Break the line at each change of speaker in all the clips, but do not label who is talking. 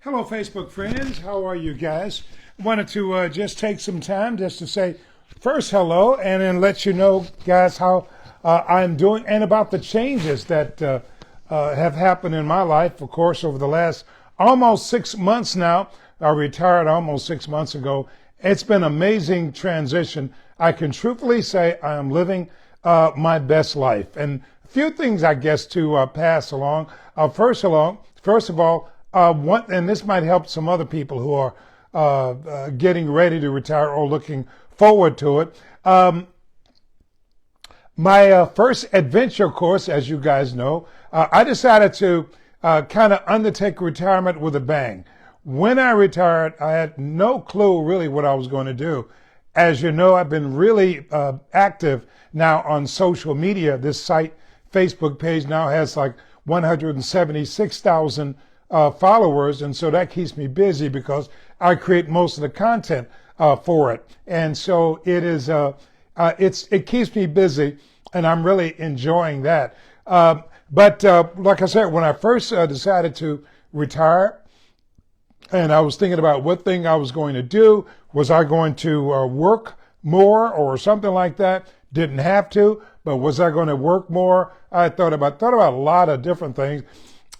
Hello, Facebook friends. How are you guys? Wanted to just take some time just to say first hello and then let you know, guys, how I'm doing and about the changes that have happened in my life, of course, over the last almost 6 months now. I retired almost 6 months ago. It's been an amazing transition. I can truthfully say I am living my best life. And a few things, I guess, to pass along. First of all, and this might help some other people who are getting ready to retire or looking forward to it. My first adventure course, as you guys know, I decided to kind of undertake retirement with a bang. When I retired, I had no clue really what I was going to do. As you know, I've been really active now on social media. This site, Facebook page, now has like 176,000 followers, and so that keeps me busy because I create most of the content for it, and so it keeps me busy, and I'm really enjoying that. But like I said, when I first decided to retire, and I was thinking about what thing I was going to do, was I going to work more or something like that? Didn't have to, but was I going to work more? I thought about a lot of different things.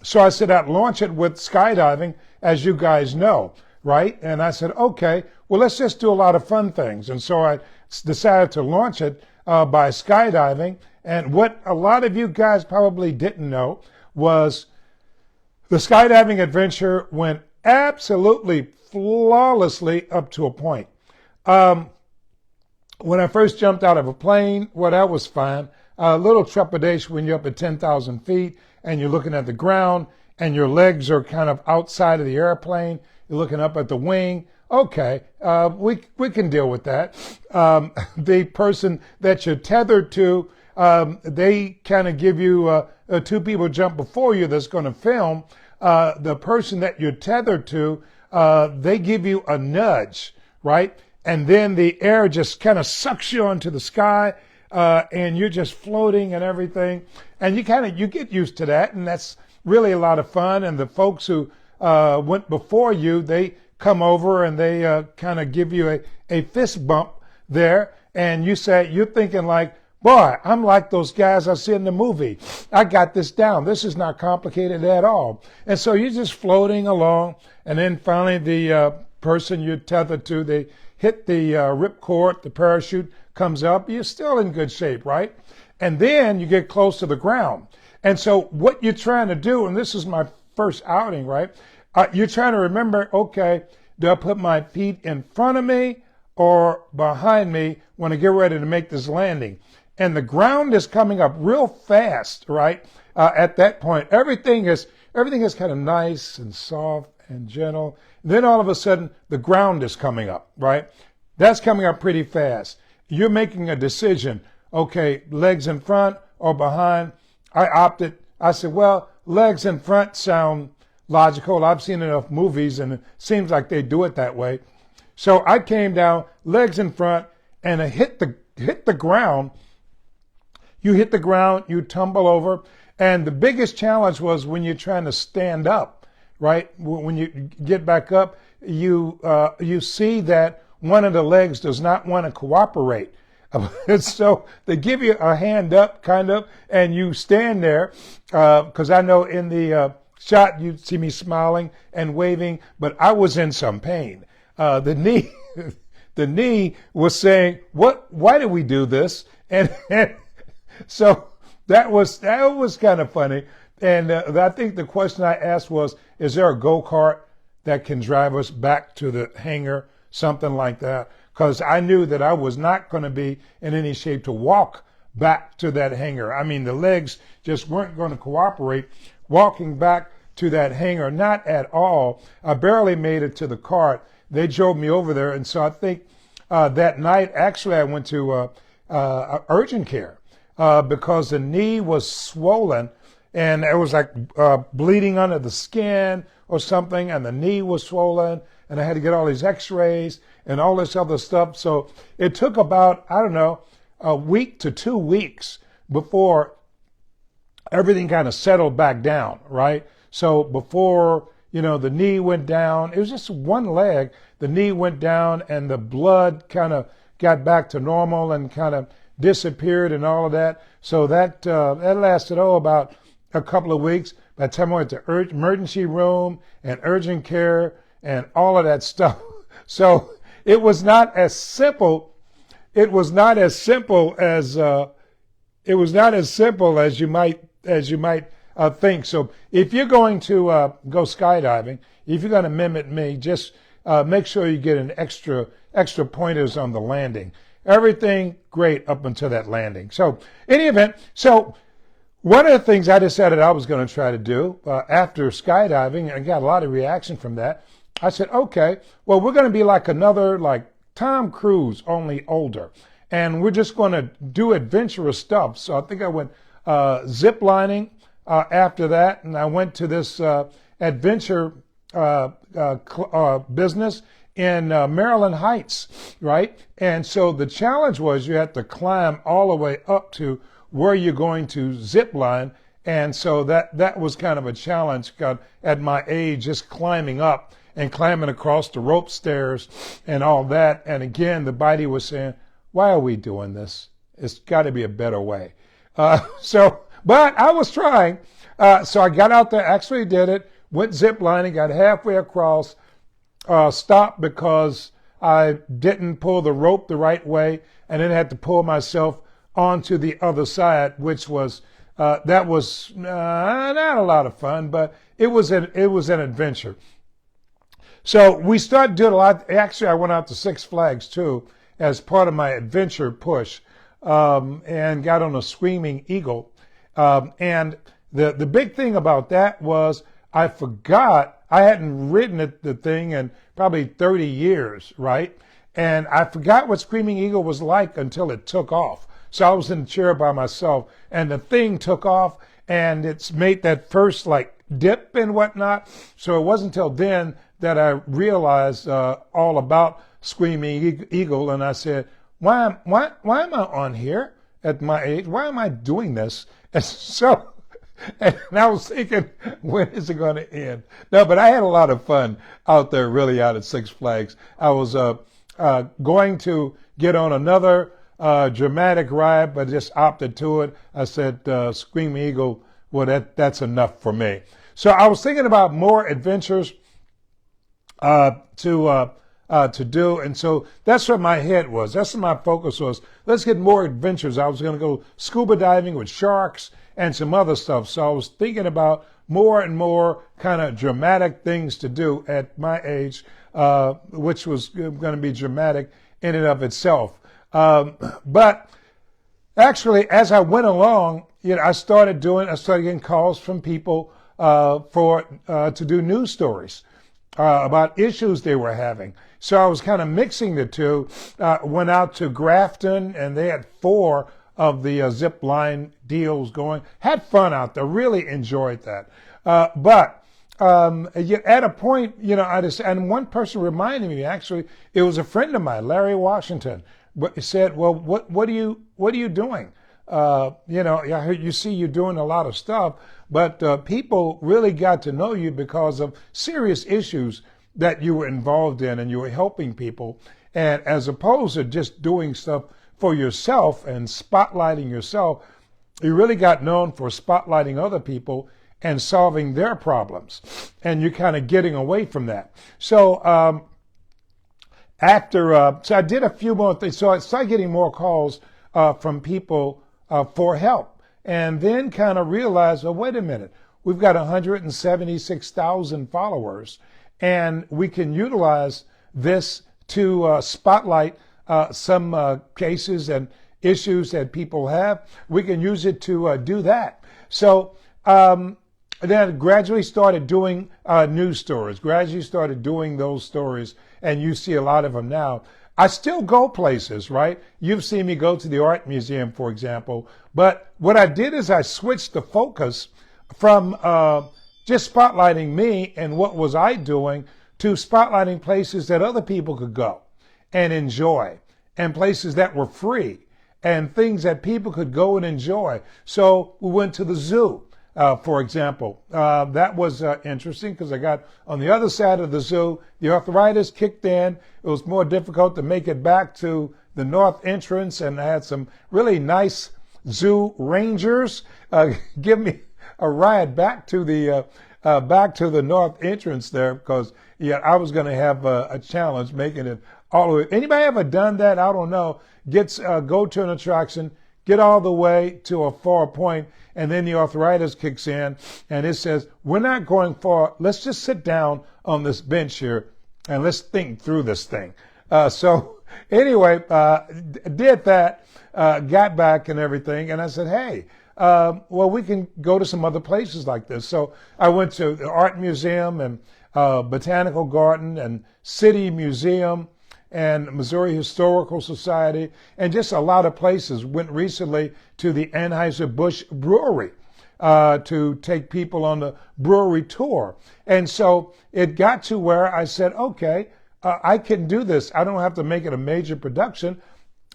So I said I'd launch it with skydiving, as you guys know, right? And I said, okay, well, let's just do a lot of fun things. And so I decided to launch it by skydiving. And what a lot of you guys probably didn't know was the skydiving adventure went absolutely flawlessly up to a point. When I first jumped out of a plane, well, that was fine. A little trepidation when you're up at 10,000 feet and you're looking at the ground and your legs are kind of outside of the airplane. You're looking up at the wing. Okay, we can deal with that. The person that you're tethered to, they kind of give you two people jump before you that's going to film. The person that you're tethered to, they give you a nudge, right? And then the air just kind of sucks you onto the sky. And you're just floating and everything. And you get used to that. And that's really a lot of fun. And the folks who went before you, they come over and they kind of give you a fist bump there. And you're thinking like, boy, I'm like those guys I see in the movie. I got this down. This is not complicated at all. And so you're just floating along. And then finally the person you're tethered to, they hit the ripcord, the parachute comes up, you're still in good shape, right? And then you get close to the ground. And so what you're trying to do, and this is my first outing, right? You're trying to remember, okay, do I put my feet in front of me or behind me when I get ready to make this landing? And the ground is coming up real fast, right? At that point, everything is kind of nice and soft and gentle. Then all of a sudden, the ground is coming up, right? That's coming up pretty fast. You're making a decision. Okay, legs in front or behind. I said, well, legs in front sound logical. I've seen enough movies and it seems like they do it that way. So I came down, legs in front, and I hit the ground. You hit the ground, you tumble over. And the biggest challenge was when you're trying to stand up, right? When you get back up, you see that one of the legs does not want to cooperate. So they give you a hand up, kind of, and you stand there, because I know in the shot you see me smiling and waving, but I was in some pain. The knee was saying, why do we do this? And so that was kind of funny. And I think the question I asked was, is there a go-kart that can drive us back to the hangar? Something like that, because I knew that I was not going to be in any shape to walk back to that hangar. I mean, the legs just weren't going to cooperate. Walking back to that hangar, not at all. I barely made it to the cart. They drove me over there, and so I think that night, actually, I went to urgent care because the knee was swollen, and it was like bleeding under the skin or something, and the knee was swollen. And I had to get all these x-rays and all this other stuff. So it took about, I don't know, a week to 2 weeks before everything kind of settled back down, right? So before the knee went down. It was just one leg. The knee went down and the blood kind of got back to normal and kind of disappeared and all of that. So that lasted, about a couple of weeks. By the time I went to emergency room and urgent care and all of that stuff. So it was not as simple. It was not as simple as you might think. So if you're going to go skydiving, if you're going to mimic me, just make sure you get an extra pointers on the landing. Everything great up until that landing. So in any event, one of the things I decided I was going to try to do after skydiving, and I got a lot of reaction from that, I said, okay, well, we're going to be like Tom Cruise, only older. And we're just going to do adventurous stuff. So I think I went ziplining after that, and I went to this adventure business in Maryland Heights, right? And so the challenge was you had to climb all the way up to where you're going to zip line. And so that was kind of a challenge at my age, just climbing up and climbing across the rope stairs and all that. And again, the body was saying, why are we doing this? It's got to be a better way. But I was trying. So I got out there, actually did it, went zip lining, got halfway across, stopped because I didn't pull the rope the right way, and then had to pull myself onto the other side, which was not a lot of fun, but it was an adventure. So we started doing a lot. Actually, I went out to Six Flags too as part of my adventure push, and got on a Screaming Eagle. And the big thing about that was I forgot I hadn't ridden the thing in probably 30 years, right? And I forgot what Screaming Eagle was like until it took off. So I was in the chair by myself, and the thing took off, and it's made that first dip and whatnot. So it wasn't until then that I realized all about Screaming Eagle, and I said, why am I on here at my age? Why am I doing this? And I was thinking, when is it going to end? No, but I had a lot of fun out there, really, out at Six Flags. I was going to get on another dramatic ride, but just opted to it. I said, Screaming Eagle, well, that's enough for me. So I was thinking about more adventures to do, and so that's what my head was. That's what my focus was. Let's get more adventures. I was going to go scuba diving with sharks and some other stuff. So I was thinking about more and more kind of dramatic things to do at my age, which was going to be dramatic in and of itself. But actually, as I went along, I started getting calls from people to do news stories about issues they were having. So I was kind of mixing the two. Went out to Grafton, and they had 4 of the zip line deals going. Had fun out there. Really enjoyed that. But at a point, and one person reminded me, actually, it was a friend of mine, Larry Washington, said, well, what are you doing? I heard you see you're doing a lot of stuff, but people really got to know you because of serious issues that you were involved in, and you were helping people. And as opposed to just doing stuff for yourself and spotlighting yourself, you really got known for spotlighting other people and solving their problems. And you're kind of getting away from that. So so I did a few more things. So I started getting more calls from people for help, and then kind of realized, well, wait a minute, we've got 176,000 followers, and we can utilize this to spotlight some cases and issues that people have. We can use it to do that. So then I gradually started doing news stories, gradually started doing those stories, and you see a lot of them now. I still go places, right? You've seen me go to the art museum, for example. But what I did is I switched the focus from just spotlighting me and what was I doing to spotlighting places that other people could go and enjoy, and places that were free, and things that people could go and enjoy. So we went to the zoo. for example. That was interesting because I got on the other side of the zoo. The arthritis kicked in. It was more difficult to make it back to the north entrance, and I had some really nice zoo rangers give me a ride back to the north entrance there, because I was going to have a challenge making it all the way. Anybody ever done that? I don't know. Go to an attraction, get all the way to a far point, and then the arthritis kicks in, and it says, we're not going far. Let's just sit down on this bench here, and let's think through this thing. So anyway, did that, got back and everything, and I said, hey, well, we can go to some other places like this. So I went to the Art Museum and Botanical Garden and City Museum and Missouri Historical Society, and just a lot of places. Went recently to the Anheuser-Busch Brewery to take people on the brewery tour. And so it got to where I said, okay, I can do this. I don't have to make it a major production,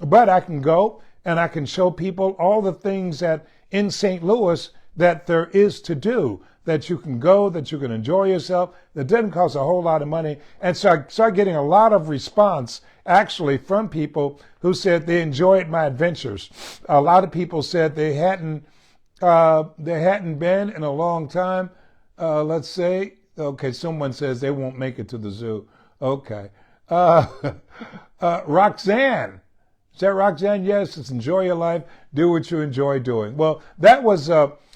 but I can go and I can show people all the things that in St. Louis that there is to do, that you can go, that you can enjoy yourself, that doesn't cost a whole lot of money. And so I started getting a lot of response actually from people who said they enjoyed my adventures. A lot of people said they hadn't been in a long time. Let's say, okay, someone says they won't make it to the zoo. Okay. Roxanne. Is that Roxanne? Yes, it's enjoy your life. Do what you enjoy doing. Well, that was,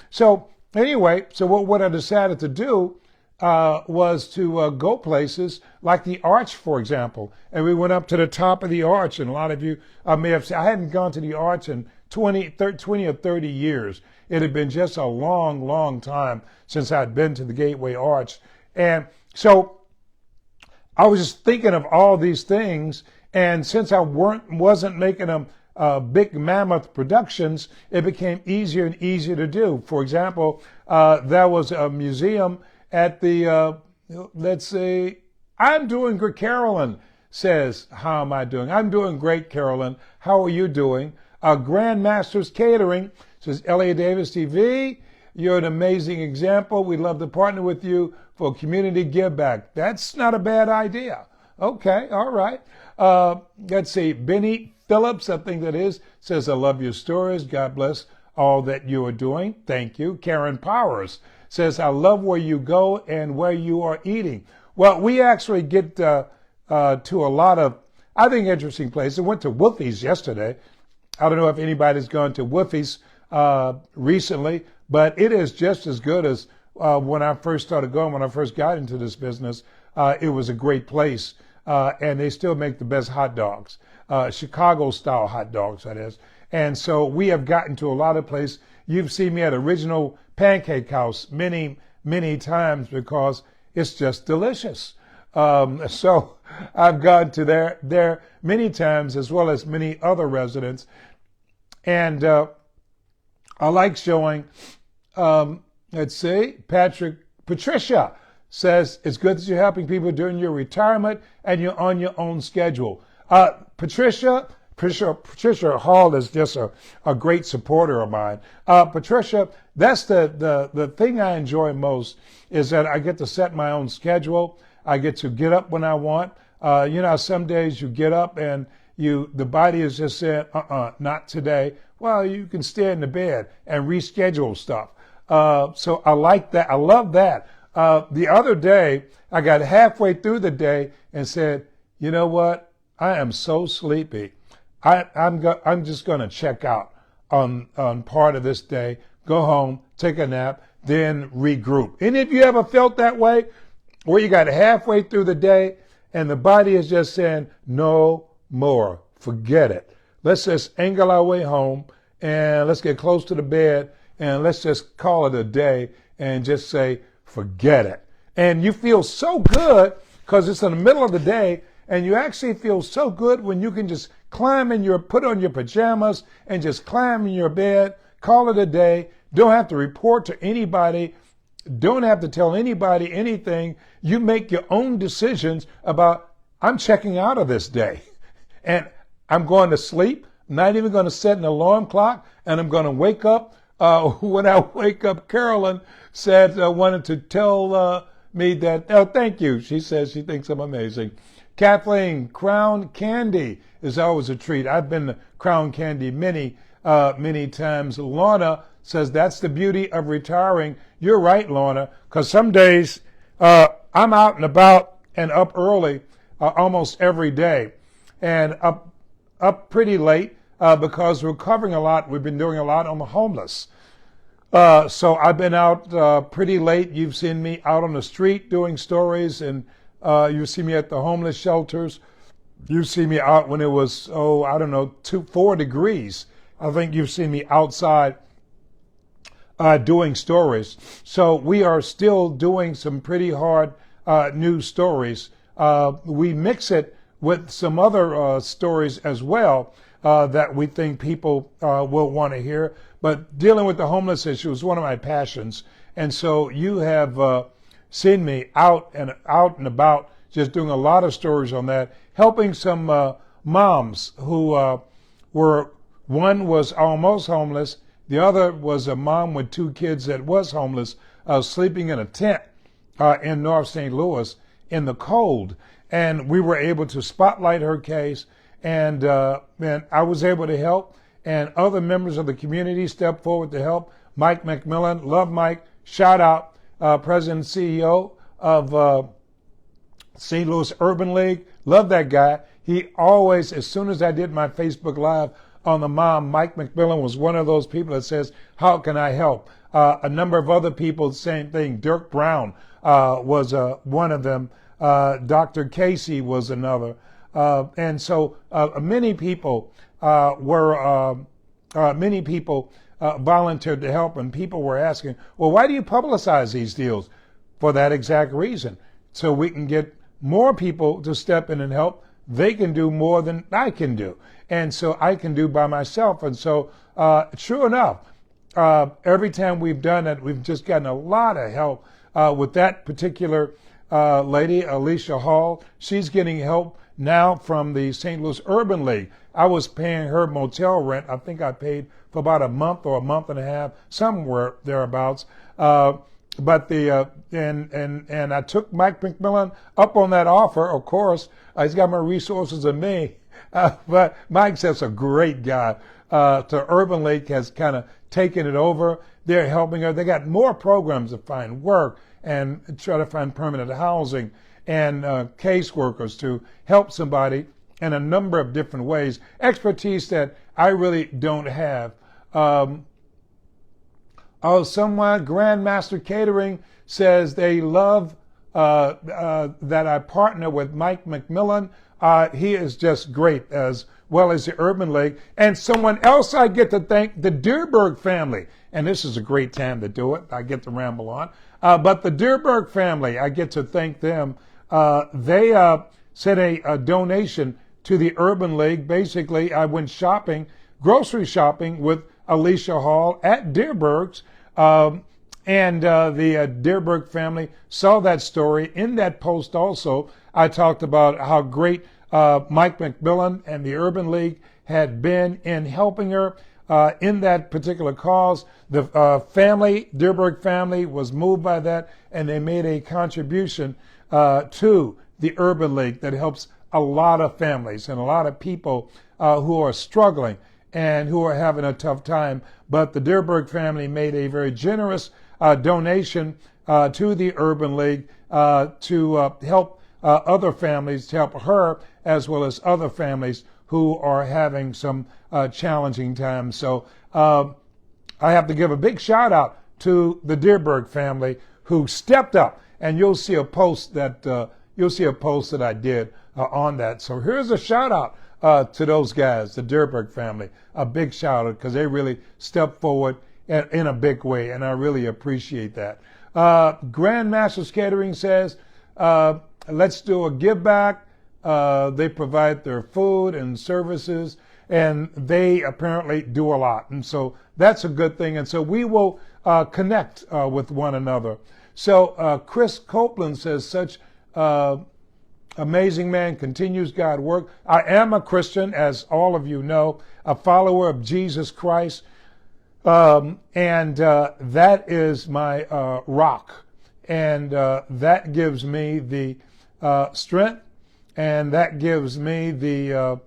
so anyway, so what I decided to do was to go places like the Arch, for example. And we went up to the top of the Arch, and a lot of you may have seen, I hadn't gone to the Arch in 20 or 30 years. It had been just a long, long time since I'd been to the Gateway Arch. And so I was just thinking of all these things, and since I wasn't making them big mammoth productions, it became easier and easier to do. For example, there was a museum at the, let's see, I'm doing great. Carolyn says, how am I doing? I'm doing great, Carolyn. How are you doing? Grandmasters Catering says, Elliott Davis TV, you're an amazing example. We'd love to partner with you for community give back. That's not a bad idea. Okay, all right. Let's see, Benny Phillips, I think that is, says, I love your stories. God bless all that you are doing. Thank you. Karen Powers says, I love where you go and where you are eating. Well, we actually get to a lot of, I think, interesting places. I went to Wolfie's yesterday. I don't know if anybody's gone to Wolfie's recently, but it is just as good as when I first started going, when I first got into this business. It was a great place. And they still make the best hot dogs, Chicago-style hot dogs, that is. And so we have gotten to a lot of places. You've seen me at Original Pancake House many, many times because it's just delicious. So I've gone to there many times, as well as many other residents. And I like showing, let's see, Patricia says, it's good that you're helping people during your retirement and you're on your own schedule. Patricia Hall is just a great supporter of mine. Patricia, that's the thing I enjoy most, is that I get to set my own schedule. I get to get up when I want. Some days you get up and the body is just saying, not today. Well, you can stay in the bed and reschedule stuff. So I like that. I love that. The other day, I got halfway through the day and said, you know what? I am so sleepy. I'm just going to check out on part of this day, go home, take a nap, then regroup. Any of you ever felt that way? Where you got halfway through the day and the body is just saying, no more, forget it. Let's just angle our way home and let's get close to the bed and let's just call it a day and just say, forget it. And you feel so good because it's in the middle of the day, and you actually feel so good when you can just put on your pajamas and just climb in your bed, call it a day, don't have to report to anybody, don't have to tell anybody anything. You make your own decisions about, I'm checking out of this day and I'm going to sleep, not even going to set an alarm clock, and I'm going to wake up when I wake up, Carolyn said, wanted to tell me that, oh, thank you. She says she thinks I'm amazing. Kathleen, Crown Candy is always a treat. I've been to Crown Candy many times. Lorna says, that's the beauty of retiring. You're right, Lorna, because some days I'm out and about and up early almost every day and up pretty late because we're covering a lot. We've been doing a lot on the homeless. So I've been out pretty late. You've seen me out on the street doing stories, and you see me at the homeless shelters. You see me out when it was, 4 degrees. I think you've seen me outside doing stories. So we are still doing some pretty hard news stories. We mix it with some other stories as well that we think people will want to hear. But dealing with the homeless issue is one of my passions. And so you have seen me out and about just doing a lot of stories on that, helping some moms who one was almost homeless. The other was a mom with 2 kids that was homeless, sleeping in a tent in North St. Louis in the cold. And we were able to spotlight her case, and I was able to help, and other members of the community stepped forward to help. Mike McMillan, love Mike, shout out, President and CEO of St. Louis Urban League, love that guy. He always, as soon as I did my Facebook Live on the mom, Mike McMillan was one of those people that says, how can I help? A number of other people, same thing. Dirk Brown was one of them. Dr. Casey was another. And so many people volunteered to help, and people were asking, well, why do you publicize these deals? For that exact reason. So we can get more people to step in and help. They can do more than I can do. And so I can do by myself. And so true enough, every time we've done it, we've just gotten a lot of help with that particular lady, Alicia Hall. She's getting help now from the St. Louis Urban League. I was paying her motel rent. I think I paid for about a month or a month and a half, somewhere thereabouts. But and I took Mike McMillan up on that offer. Of course, he's got more resources than me. But Mike's just a great guy. The Urban League has kind of taken it over. They're helping her. They got more programs to find work and try to find permanent housing and caseworkers to help somebody in a number of different ways. Expertise that I really don't have. Someone, Grandmaster Catering, says they love that I partner with Mike McMillan. He is just great, as well as the Urban League. And someone else I get to thank, the Deerberg family. And this is a great time to do it. I get to ramble on. But the Deerberg family, I get to thank them. They sent a donation to the Urban League. Basically, I went shopping, grocery shopping with Alicia Hall at Deerberg's. And the Deerberg family saw that story. In that post also, I talked about how great Mike McMillan and the Urban League had been in helping her in that particular cause. The Deerberg family was moved by that, and they made a contribution to the Urban League that helps a lot of families and a lot of people who are struggling and who are having a tough time. But the Deerberg family made a very generous donation to the Urban League to help other families, to help her as well as other families who are having some challenging times. So I have to give a big shout out to the Deerberg family who stepped up, and you'll see a post that I did on that. So here's a shout out to those guys, the Deerberg family. A big shout out, because they really stepped forward in a big way, and I really appreciate that. Grandmasters Catering says, let's do a give back. They provide their food and services, and they apparently do a lot. And so that's a good thing. And so we will connect with one another. So Chris Copeland says, such amazing man, continues God work. I am a Christian, as all of you know, a follower of Jesus Christ. And that is my rock. And that gives me the strength, and that gives me the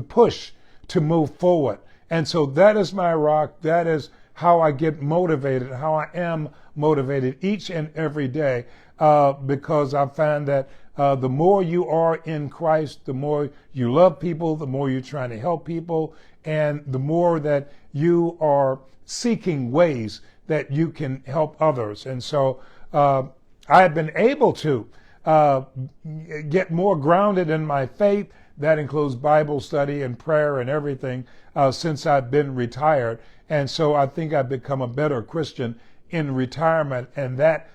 push to move forward. And so that is my rock. That is how I get motivated, how I am motivated each and every day, because I find that the more you are in Christ, the more you love people, the more you're trying to help people, and the more that you are seeking ways that you can help others. And so I have been able to get more grounded in my faith. That includes Bible study and prayer and everything since I've been retired. And so I think I've become a better Christian in retirement. And that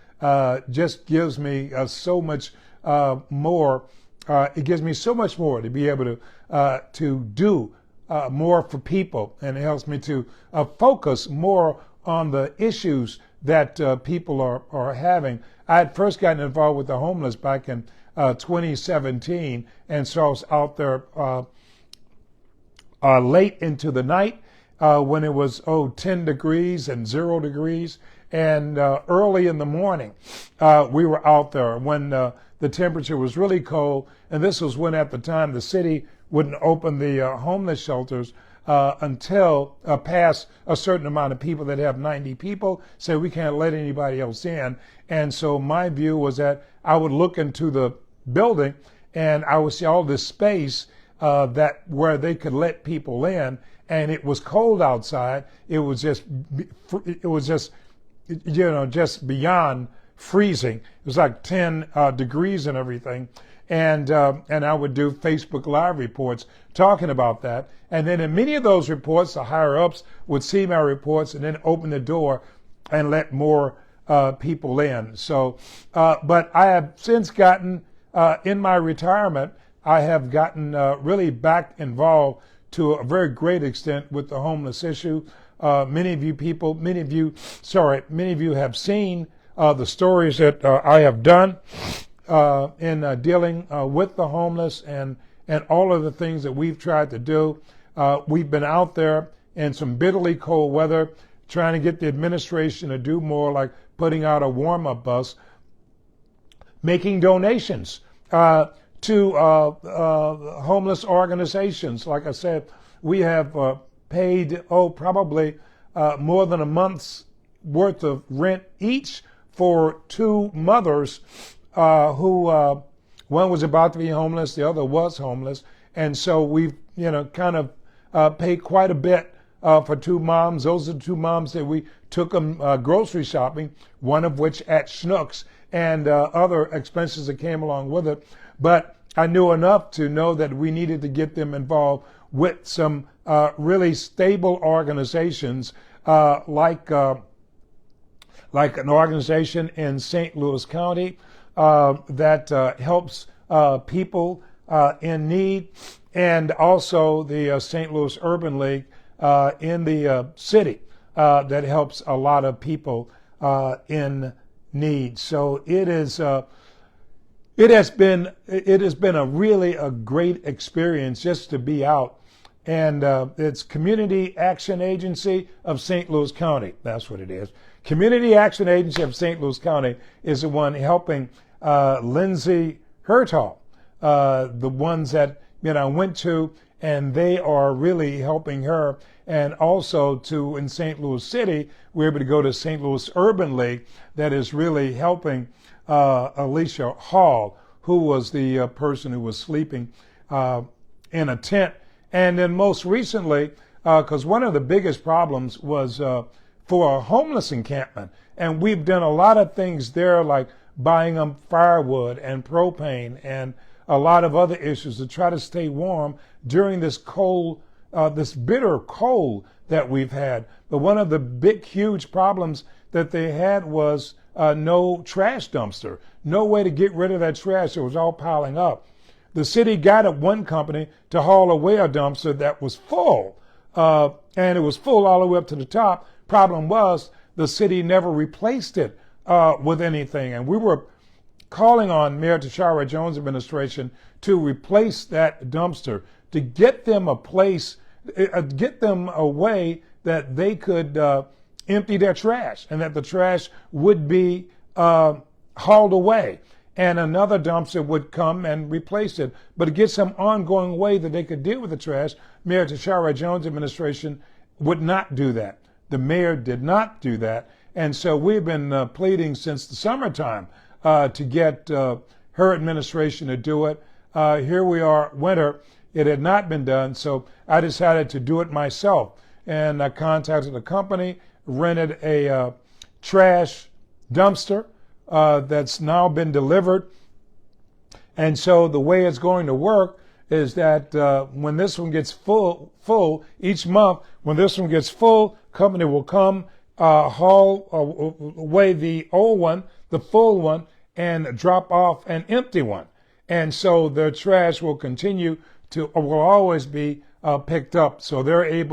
just gives me so much more. It gives me so much more to be able to do more for people. And it helps me to focus more on the issues that people are having. I had first gotten involved with the homeless back in 2017, and so I was out there late into the night when it was 10 degrees and 0 degrees, and early in the morning we were out there when the temperature was really cold. And this was when at the time the city wouldn't open the homeless shelters until past a certain amount of people that have 90 people, so we can't let anybody else in. And so my view was that I would look into the building and I would see all this space that where they could let people in, and it was cold outside. It was just just beyond freezing. It was like 10 degrees and everything. And I would do Facebook Live reports talking about that. And then in many of those reports, the higher ups would see my reports and then open the door and let more people in. So, but I have since gotten, in my retirement, I have gotten really back involved to a very great extent with the homeless issue. Many of you have seen the stories that I have done in dealing with the homeless and all of the things that we've tried to do. We've been out there in some bitterly cold weather trying to get the administration to do more, like putting out a warm-up bus, making donations to homeless organizations. Like I said, we have paid, probably more than a month's worth of rent each for two mothers who one was about to be homeless, the other was homeless. And so we've, kind of paid quite a bit for two moms. Those are the two moms that we took them grocery shopping, one of which at Schnucks, and other expenses that came along with it. But I knew enough to know that we needed to get them involved with some really stable organizations like an organization in St. Louis County that helps people in need, and also the St. Louis Urban League in the city that helps a lot of people in need. So it has been a great experience just to be out. And it's Community Action Agency of St. Louis County. That's what it is. Community Action Agency of St. Louis County is the one helping Lindsay Hertall, the ones that went to, and they are really helping her. And also in St. Louis City, we're able to go to St. Louis Urban League that is really helping Alicia Hall, who was the person who was sleeping in a tent. And then most recently, because one of the biggest problems was for a homeless encampment. And we've done a lot of things there, like buying them firewood and propane and a lot of other issues to try to stay warm during this cold, this bitter cold that we've had. But one of the big, huge problems that they had was no trash dumpster, no way to get rid of that trash. It was all piling up. The city got one company to haul away a dumpster that was full, and it was full all the way up to the top. Problem was, the city never replaced it with anything, and we were calling on Mayor Tashara Jones' administration to replace that dumpster, to get them a place get them a way that they could empty their trash, and that the trash would be hauled away, and another dumpster would come and replace it. But to get some ongoing way that they could deal with the trash, Mayor Tashara Jones' administration would not do that. The mayor did not do that. And so we've been pleading since the summertime to get her administration to do it. Here we are, winter. It had not been done, so I decided to do it myself. And I contacted a company, rented a trash dumpster that's now been delivered. And so the way it's going to work is that when this one gets full each month, when this one gets full, company will come haul away the old one, the full one, and drop off an empty one. And so their trash will continue to, will always be picked up. So they're in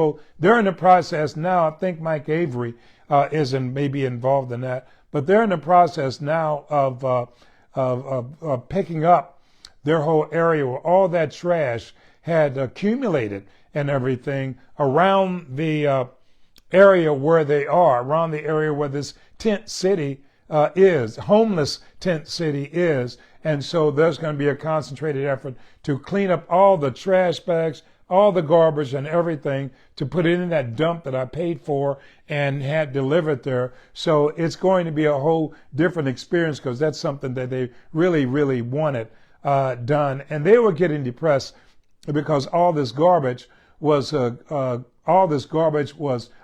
the process now. I think Mike Avery is maybe involved in that, but they're in the process now of picking up their whole area where all that trash had accumulated and everything around the area where they are, around the area where this tent city is, homeless tent city is. And so there's going to be a concentrated effort to clean up all the trash bags, all the garbage and everything, to put it in that dump that I paid for and had delivered there. So it's going to be a whole different experience, because that's something that they really, really wanted done. And they were getting depressed because all this garbage was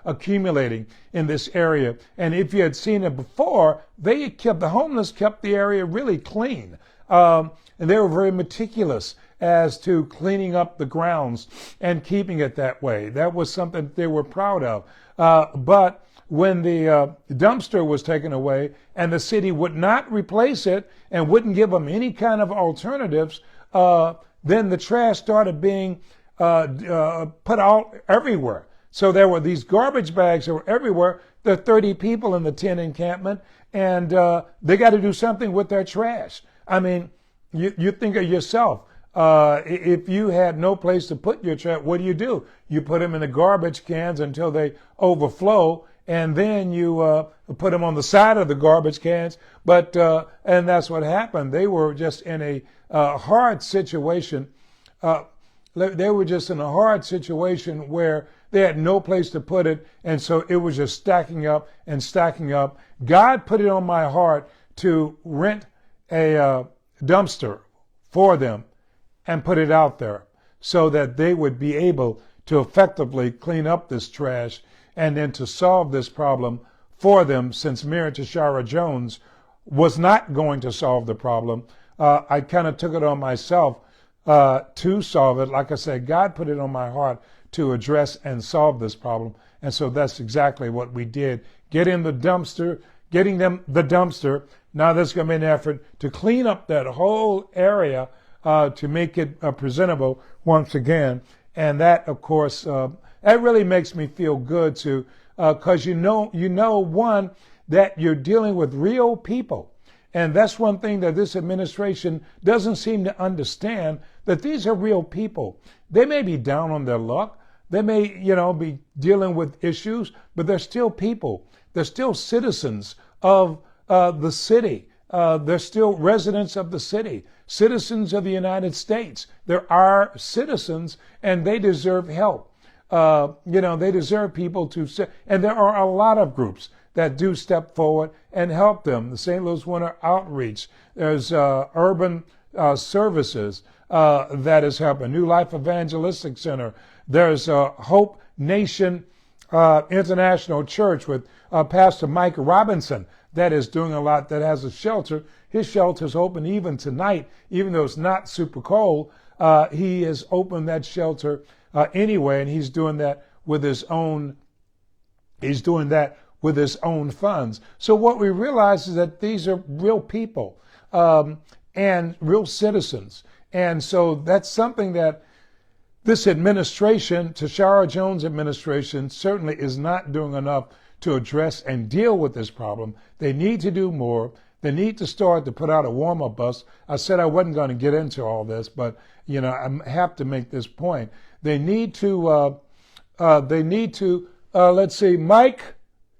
accumulating in this area. And if you had seen it before, the homeless kept the area really clean. And they were very meticulous as to cleaning up the grounds and keeping it that way. That was something they were proud of. But when the dumpster was taken away and the city would not replace it and wouldn't give them any kind of alternatives, then the trash started being put out everywhere. So there were these garbage bags that were everywhere. There are 30 people in the tent encampment, and they got to do something with their trash. I mean, you think of yourself. If you had no place to put your trash, what do? You put them in the garbage cans until they overflow, and then you put them on the side of the garbage cans. But and that's what happened. They were just in a hard situation. They were just in a hard situation where they had no place to put it, and so it was just stacking up and stacking up. God put it on my heart to rent a dumpster for them and put it out there so that they would be able to effectively clean up this trash and then to solve this problem for them, since Mayor Tashara Jones was not going to solve the problem. I kind of took it on myself to solve it. Like I said, God put it on my heart to address and solve this problem. And so that's exactly what we did. Getting them the dumpster. Now there's going to be an effort to clean up that whole area to make it presentable once again. And that, of course, that really makes me feel good too, because you know, one, that you're dealing with real people. And that's one thing that this administration doesn't seem to understand, that these are real people. They may be down on their luck. They may, be dealing with issues, but they're still people. They're still citizens of the city. They're still residents of the city, citizens of the United States. They're our citizens, and they deserve help. They deserve people to, and there are a lot of groups that do step forward and help them. The St. Louis Winter Outreach, there's Urban Services that is helping, New Life Evangelistic Center. There's Hope Nation International Church with Pastor Mike Robinson that is doing a lot, that has a shelter. His shelter's open even tonight, even though it's not super cold. He has opened that shelter anyway, and he's doing that with his own. He's doing that with his own funds. So what we realize is that these are real people and real citizens. And so that's something that this administration, Tashara Jones administration, certainly is not doing enough to address and deal with this problem. They need to do more. They need to start to put out a warm-up bus. I said I wasn't going to get into all this, but I have to make this point. They need to they need to, let's see,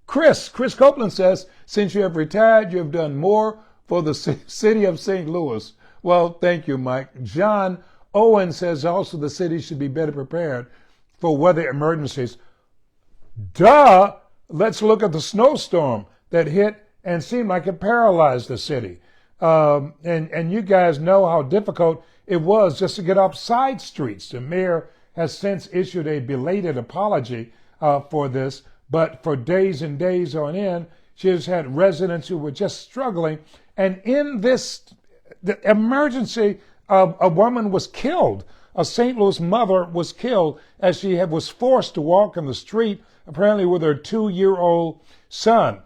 Chris Copeland says, since you have retired, you have done more for the city of St. Louis. Well, thank you, Mike. John Owen says also the city should be better prepared for weather emergencies. Duh! Let's look at the snowstorm that hit and seemed like it paralyzed the city. And you guys know how difficult it was just to get up side streets. The mayor has since issued a belated apology for this, but for days and days on end, she has had residents who were just struggling. And in this the emergency, a woman was killed. A St. Louis mother was killed as she was forced to walk in the street, apparently with her 2-year-old son.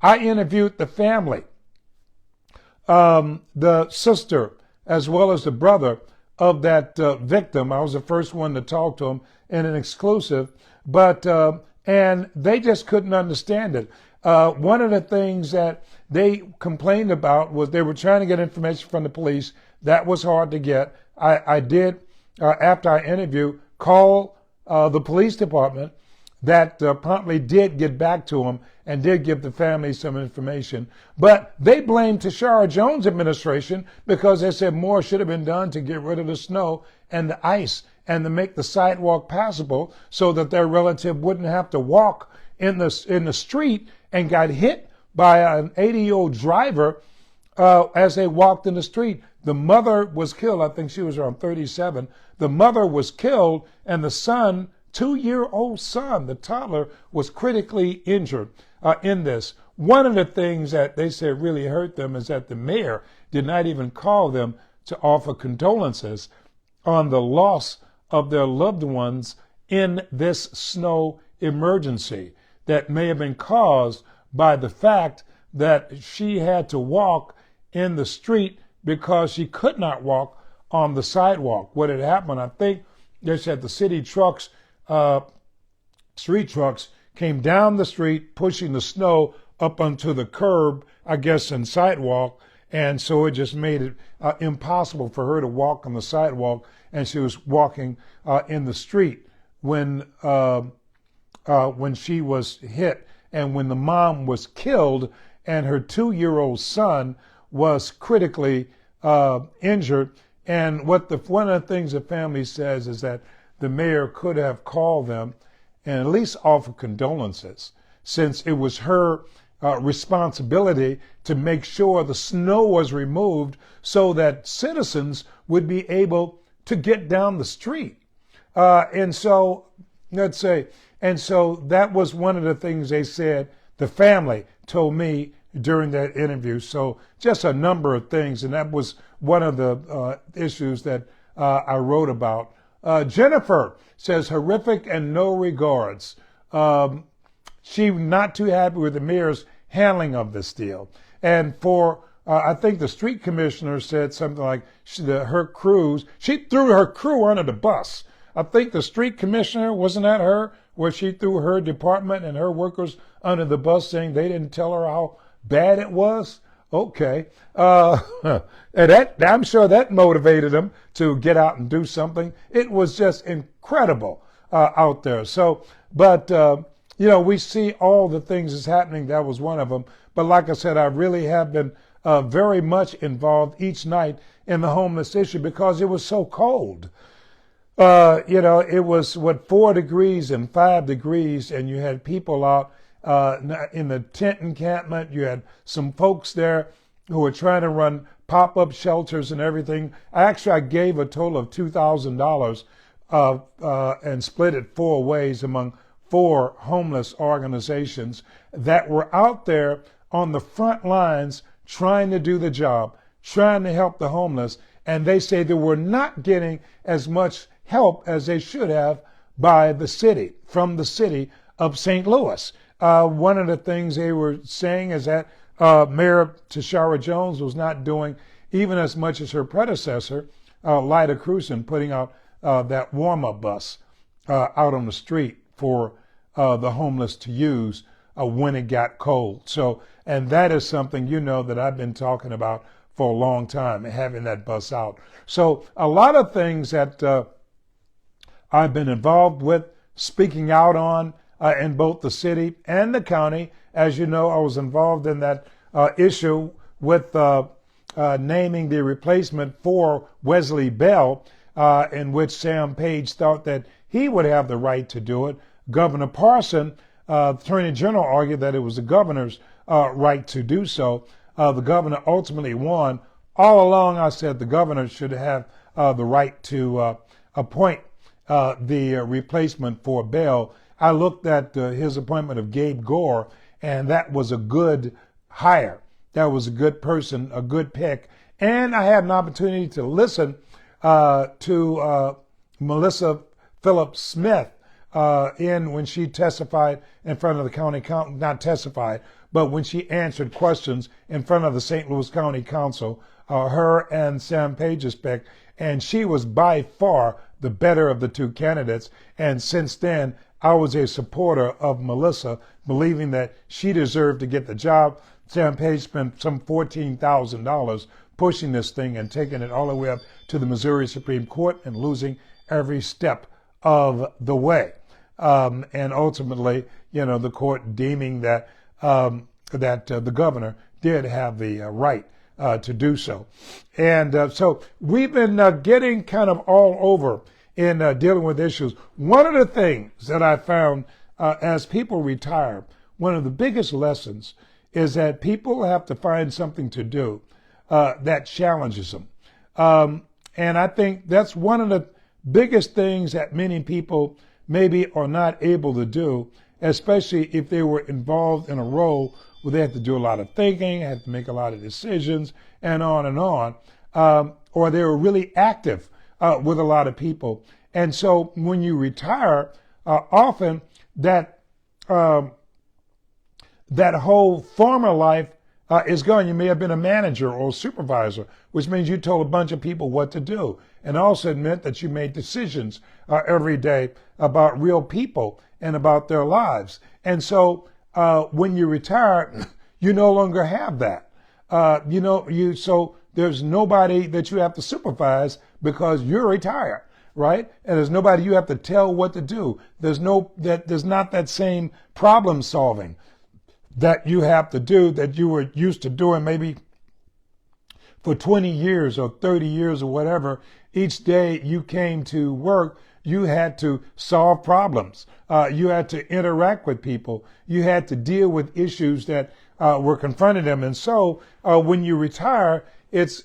I interviewed the family, the sister, as well as the brother of that victim. I was the first one to talk to them in an exclusive, and they just couldn't understand it. One of the things that they complained about was they were trying to get information from the police. That was hard to get. I did, after I interviewed, call the police department. That promptly did get back to them and did give the family some information. But they blamed Tashara Jones' administration because they said more should have been done to get rid of the snow and the ice and to make the sidewalk passable so that their relative wouldn't have to walk in the street and got hit by an 80-year-old driver as they walked in the street. The mother was killed. I think she was around 37. The mother was killed, and the son, 2-year-old son, the toddler, was critically injured in this. One of the things that they said really hurt them is that the mayor did not even call them to offer condolences on the loss of their loved ones in this snow emergency that may have been caused by the fact that she had to walk in the street because she could not walk on the sidewalk. What had happened, I think they said the city trucks, street trucks, came down the street pushing the snow up onto the curb, I guess, and sidewalk, and so it just made it impossible for her to walk on the sidewalk, and she was walking in the street when she was hit, and when the mom was killed and her 2-year-old son was critically injured. And one of the things the family says is that the mayor could have called them and at least offered condolences, since it was her responsibility to make sure the snow was removed so that citizens would be able to get down the street. And so that was one of the things they said, the family told me during that interview. So just a number of things, and that was one of the issues that I wrote about. Jennifer says, horrific and no regards. She not too happy with the mayor's handling of this deal. And I think the street commissioner said something like she threw her crew under the bus. I think the street commissioner, wasn't that her, where she threw her department and her workers under the bus, saying they didn't tell her how bad it was? Okay. And I'm sure that motivated them to get out and do something. It was just incredible out there. So, but, we see all the things that's happening. That was one of them. But like I said, I really have been very much involved each night in the homeless issue because it was so cold. It was 4 degrees and 5 degrees, and you had people out in the tent encampment. You had some folks there who were trying to run pop-up shelters and everything. I gave a total of $2,000 and split it 4 ways among 4 homeless organizations that were out there on the front lines trying to do the job, trying to help the homeless. And they say they were not getting as much help as they should have from the city of St. Louis. One of the things they were saying is that Mayor Tashara Jones was not doing even as much as her predecessor, Lyda Crewson, putting out that warm-up bus out on the street for the homeless to use when it got cold. So, and that is something that I've been talking about for a long time, having that bus out. So a lot of things that I've been involved with, speaking out on in both the city and the county. As you know, I was involved in that issue with naming the replacement for Wesley Bell, in which Sam Page thought that he would have the right to do it. Governor Parson, Attorney General, argued that it was the governor's right to do so. The governor ultimately won. All along, I said the governor should have the right to appoint the replacement for Bell. I looked at his appointment of Gabe Gore, and that was a good hire. That was a good person, a good pick. And I had an opportunity to listen to Melissa Phillips Smith when she testified in front of the county council, not testified, but when she answered questions in front of the St. Louis County Council, her and Sam Page's pick, and she was by far the better of the two candidates. And since then, I was a supporter of Melissa, believing that she deserved to get the job. Sam Page spent some $14,000 pushing this thing and taking it all the way up to the Missouri Supreme Court and losing every step of the way. And ultimately, the court deeming that the governor did have the right to do so. And so we've been getting kind of all over in dealing with issues. One of the things that I found as people retire, one of the biggest lessons is that people have to find something to do that challenges them. And I think that's one of the biggest things that many people maybe are not able to do, especially if they were involved in a role where they had to do a lot of thinking, had to make a lot of decisions, and on, or they were really active with a lot of people. And so when you retire, often that whole former life is gone. You may have been a manager or a supervisor, which means you told a bunch of people what to do. And also it meant that you made decisions every day about real people and about their lives. And so when you retire, you no longer have that. So there's nobody that you have to supervise because you're retired, right? And there's nobody you have to tell what to do. There's not that same problem solving that you have to do that you were used to doing maybe for 20 years or 30 years or whatever. Each day you came to work, you had to solve problems. You had to interact with people. You had to deal with issues that were confronting them. And so when you retire, it's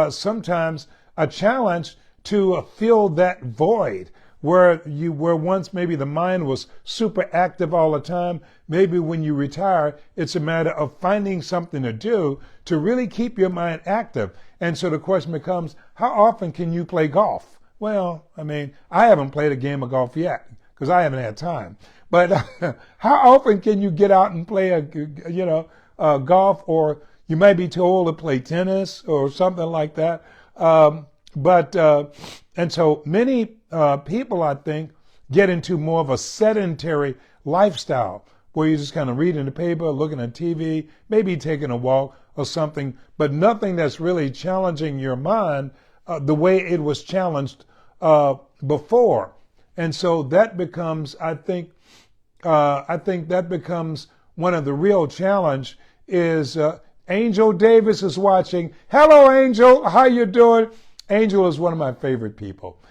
sometimes a challenge to fill that void where once maybe the mind was super active all the time. Maybe when you retire, it's a matter of finding something to do to really keep your mind active. And so the question becomes, how often can you play golf? Well, I haven't played a game of golf yet because I haven't had time. But how often can you get out and play golf, or you might be too old to play tennis or something like that. And so many people, I think, get into more of a sedentary lifestyle where you're just kind of reading the paper, looking at TV, maybe taking a walk or something, but nothing that's really challenging your mind the way it was challenged before. And so that becomes, I think that becomes one of the real challenge is Angel Davis is watching. Hello, Angel. How you doing? Angel is one of my favorite people.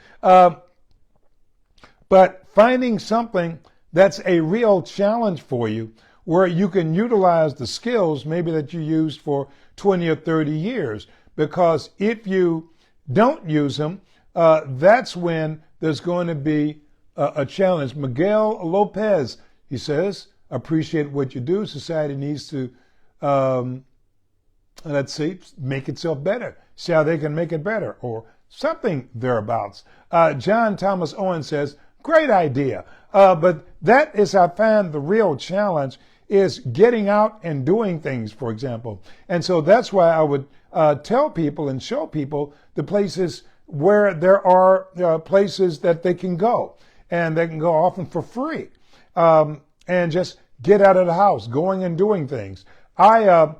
But finding something that's a real challenge for you where you can utilize the skills maybe that you used for 20 or 30 years. Because if you don't use them, that's when there's going to be a challenge. Miguel Lopez, he says, appreciate what you do. Society needs to, make itself better. See how they can make it better or something thereabouts. John Thomas Owen says, great idea. But that is, I find the real challenge is getting out and doing things, for example. And so that's why I would tell people and show people the places where there are places that they can go. And they can go often for free. And just get out of the house, going and doing things. I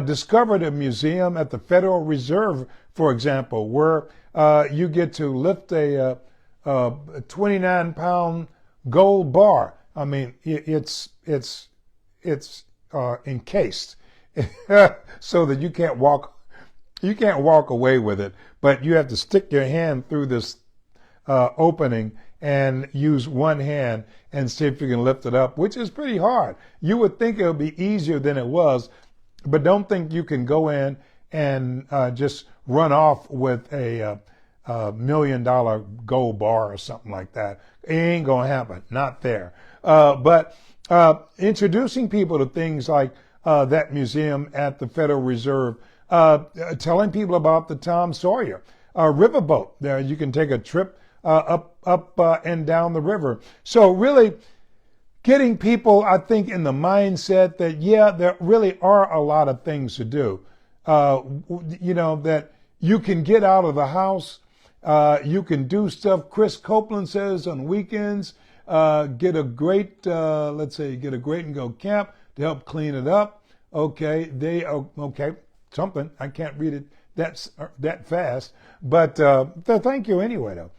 discovered a museum at the Federal Reserve, for example, where you get to lift a 29-pound gold bar. I mean, it's encased so that you can't walk away with it, but you have to stick your hand through this opening and use one hand and see if you can lift it up, which is pretty hard. You would think it would be easier than it was, but don't think you can go in and just run off with a $1 million gold bar or something like that. It ain't gonna happen. Not there. But introducing people to things like that museum at the Federal Reserve, telling people about the Tom Sawyer riverboat. There, you can take a trip up and down the river. So really getting people, I think, in the mindset that, yeah, there really are a lot of things to do. That you can get out of the house. You can do stuff Chris Copeland says on weekends. Get a great and go camp to help clean it up. Okay, something. I can't read it that fast, but thank you anyway, though.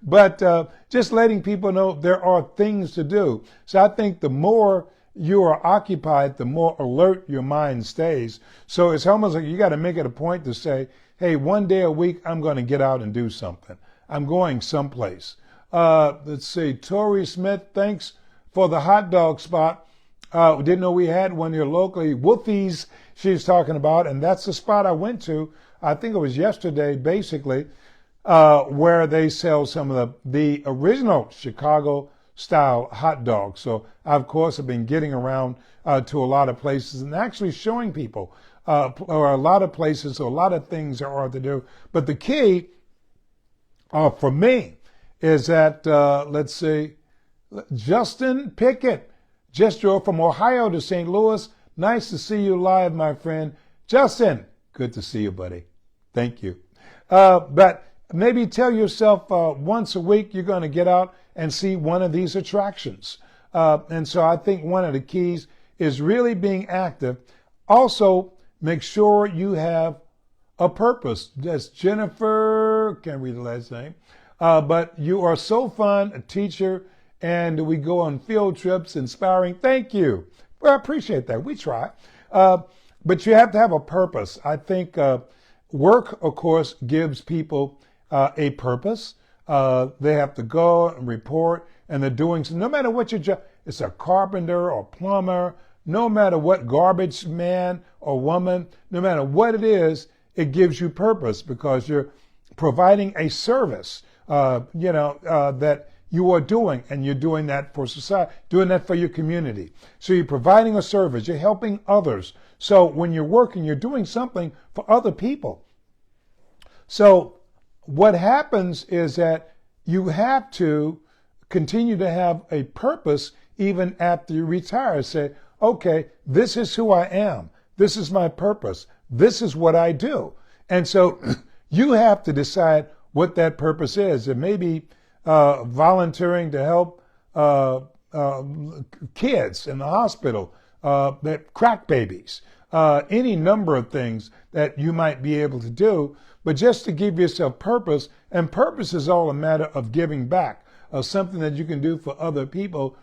But just letting people know there are things to do. So I think the more you are occupied, the more alert your mind stays. So it's almost like you got to make it a point to say, hey, one day a week, I'm going to get out and do something. I'm going someplace. Let's see, Tori Smith, thanks for the hot dog spot. Didn't know we had one here locally. Wolfie's, she's talking about, and that's the spot I went to. I think it was yesterday, basically, where they sell some of the original Chicago-style hot dogs. So I, of course, have been getting around to a lot of places and actually showing people or a lot of places, so a lot of things there are to do. But the key for me is that, let's see, Justin Pickett just drove from Ohio to St. Louis. Nice to see you live, my friend. Justin, good to see you, buddy. Thank you. But maybe tell yourself once a week you're going to get out and see one of these attractions. And so I think one of the keys is really being active. Also, make sure you have a purpose. That's Jennifer, can't read the last name. But you are so fun, a teacher, and we go on field trips, inspiring. Thank you. Well, I appreciate that. We try. But you have to have a purpose. I think work, of course, gives people a purpose. They have to go and report, and they're doing so. No matter what your job, it's a carpenter or plumber, no matter what garbage man or woman, no matter what it is, it gives you purpose because you're providing a service, that you are doing, and you're doing that for society, doing that for your community. So you're providing a service, you're helping others. So when you're working, you're doing something for other people. So what happens is that you have to continue to have a purpose even after you retire. Say, okay, this is who I am. This is my purpose. This is what I do. And so you have to decide what that purpose is. It may be volunteering to help kids in the hospital, that crack babies, any number of things that you might be able to do, but just to give yourself purpose. And purpose is all a matter of giving back, something that you can do for other people.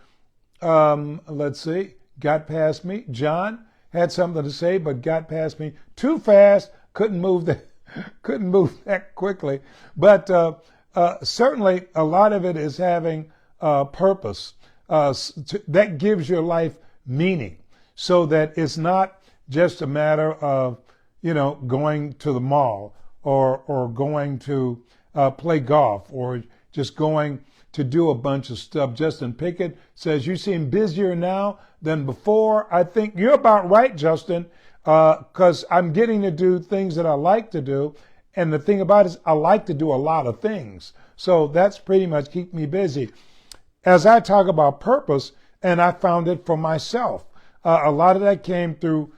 Let's see, got past me. John had something to say, but got past me too fast. Couldn't move that quickly. But certainly a lot of it is having purpose. That gives your life meaning, so that it's not just a matter of, going to the mall or going to play golf or just going to do a bunch of stuff. Justin Pickett says, you seem busier now than before. I think you're about right, Justin, because I'm getting to do things that I like to do. And the thing about it is I like to do a lot of things. So that's pretty much keep me busy. As I talk about purpose, and I found it for myself, a lot of that came through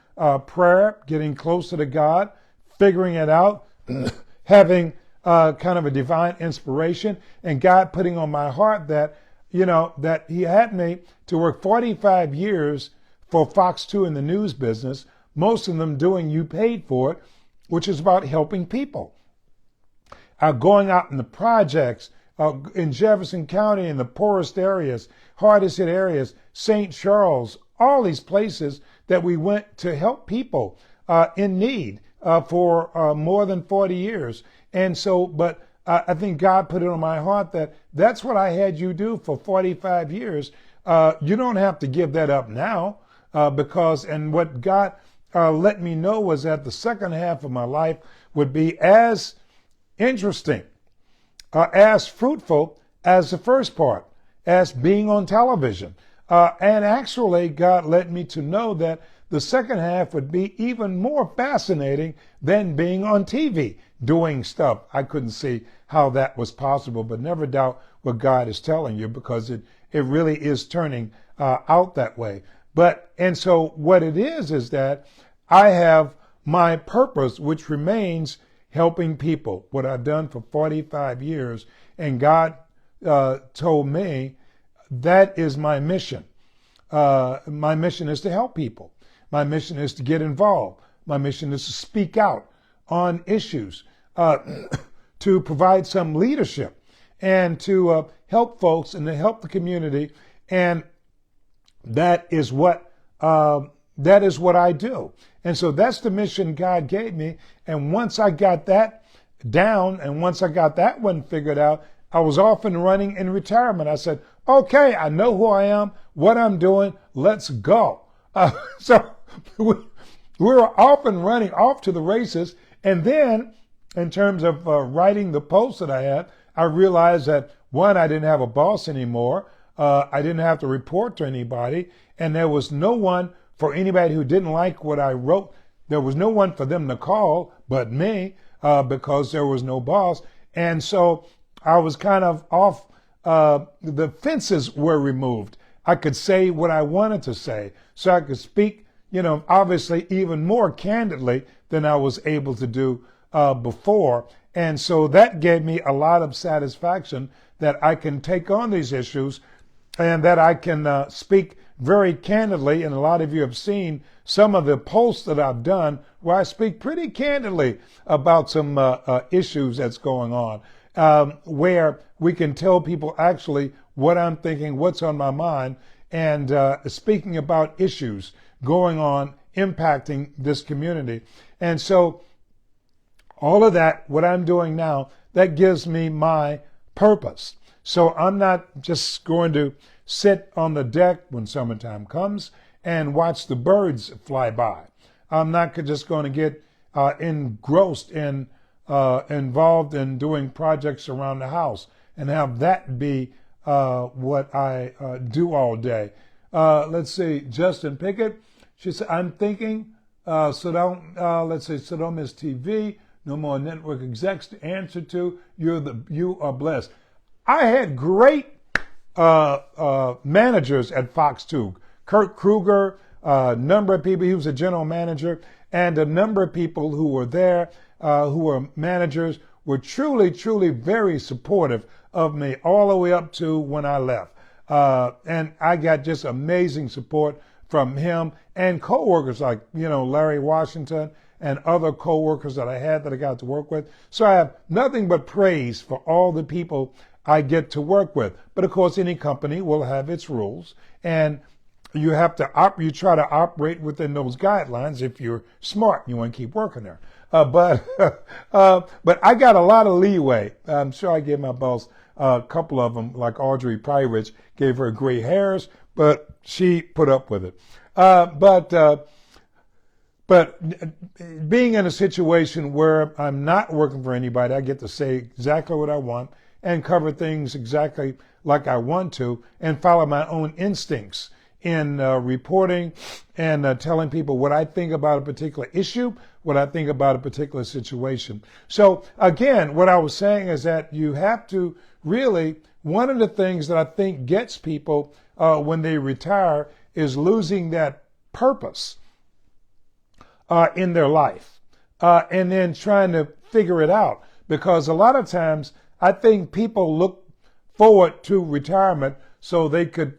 prayer, getting closer to God, figuring it out, having kind of a divine inspiration, and God putting on my heart that, that he had me to work 45 years for Fox 2 in the news business, most of them doing You Paid For It, which is about helping people. Going out in the projects, in Jefferson County, in the poorest areas, hardest hit areas, St. Charles, all these places that we went to help people in need for more than 40 years. And so, but I think God put it on my heart that that's what I had you do for 45 years. You don't have to give that up now because, and what God let me know was that the second half of my life would be as interesting, as fruitful as the first part, as being on television. And actually, God led me to know that the second half would be even more fascinating than being on TV, doing stuff. I couldn't see how that was possible, but never doubt what God is telling you, because it really is turning out that way. But, and so what it is that I have my purpose, which remains helping people, what I've done for 45 years. And God told me that is my mission. My mission is to help people. My mission is to get involved. My mission is to speak out on issues, to provide some leadership, and to help folks and to help the community. And that is what I do. And so that's the mission God gave me. And once I got that down, and once I got that one figured out, I was off and running in retirement. I said, okay, I know who I am, what I'm doing, let's go. So we were off and running, off to the races. And then in terms of writing the post that I had, I realized that, one, I didn't have a boss anymore. I didn't have to report to anybody. And there was no one for anybody who didn't like what I wrote. There was no one for them to call but me, because there was no boss. And so I was kind of off. The fences were removed. I could say what I wanted to say. So I could speak, obviously even more candidly than I was able to do before. And so that gave me a lot of satisfaction that I can take on these issues and that I can speak very candidly. And a lot of you have seen some of the posts that I've done where I speak pretty candidly about some issues that's going on, where we can tell people actually what I'm thinking, what's on my mind, and speaking about issues going on impacting this community. And so all of that, what I'm doing now, that gives me my purpose. So I'm not just going to sit on the deck when summertime comes and watch the birds fly by. I'm not just going to get engrossed in, involved in doing projects around the house and have that be what I do all day. Let's see, Justin Pickett, she said, I'm thinking, so don't miss TV, no more network execs to answer to, you are blessed. I had great managers at Fox 2. Kurt Kruger, a number of people, he was a general manager, and a number of people who were there, who were managers, were truly, truly very supportive of me all the way up to when I left. And I got just amazing support from him and coworkers like, Larry Washington and other coworkers that I had that I got to work with. So I have nothing but praise for all the people I get to work with. But of course, any company will have its rules, and you have to you try to operate within those guidelines. If you're smart, you want to keep working there. But I got a lot of leeway. I'm sure I gave my boss a couple of them, like Audrey Pyrich, gave her gray hairs, but she put up with it. But being in a situation where I'm not working for anybody, I get to say exactly what I want and cover things exactly like I want to and follow my own instincts in reporting and telling people what I think about a particular issue, what I think about a particular situation. So again, what I was saying is that you have to really, one of the things that I think gets people when they retire is losing that purpose in their life and then trying to figure it out. Because a lot of times I think people look forward to retirement so they could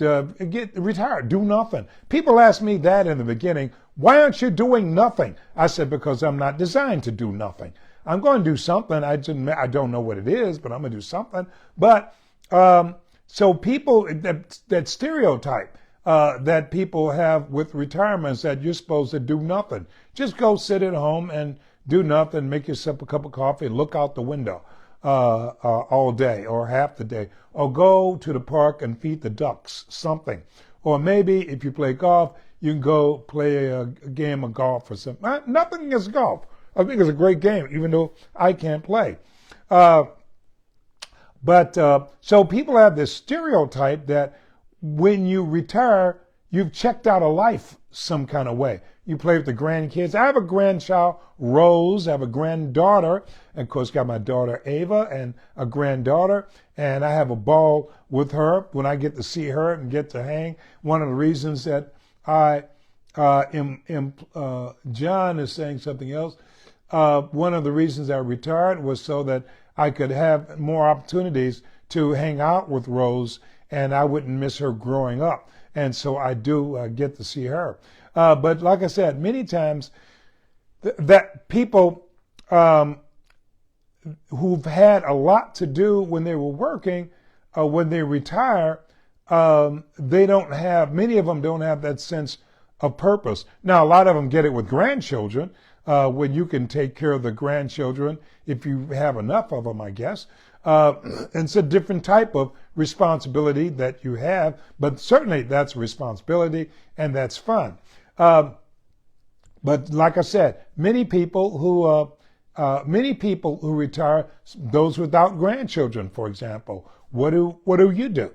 get retired, do nothing. People ask me that in the beginning. Why aren't you doing nothing? I said, because I'm not designed to do nothing. I'm going to do something. I don't know what it is, but I'm going to do something. But so people, that stereotype that people have with retirement is that you're supposed to do nothing. Just go sit at home and do nothing, make yourself a cup of coffee, and look out the window all day or half the day. Or go to the park and feed the ducks, something. Or maybe if you play golf, you can go play a game of golf or something. Nothing against golf. I think it's a great game, even though I can't play. So people have this stereotype that when you retire, you've checked out of life some kind of way. You play with the grandkids. I have a grandchild, Rose. I have a granddaughter. And of course, got my daughter, Ava, and a granddaughter. And I have a ball with her when I get to see her and get to hang. One of the reasons that John is saying something else. One of the reasons I retired was so that I could have more opportunities to hang out with Rose and I wouldn't miss her growing up. And so I do get to see her. But like I said, many times that people who've had a lot to do when they were working, when they retire, many of them don't have that sense of purpose. Now, a lot of them get it with grandchildren, when you can take care of the grandchildren if you have enough of them, I guess. It's a different type of responsibility that you have, but certainly that's a responsibility and that's fun. But like I said, many people who retire, those without grandchildren, for example, what do you do?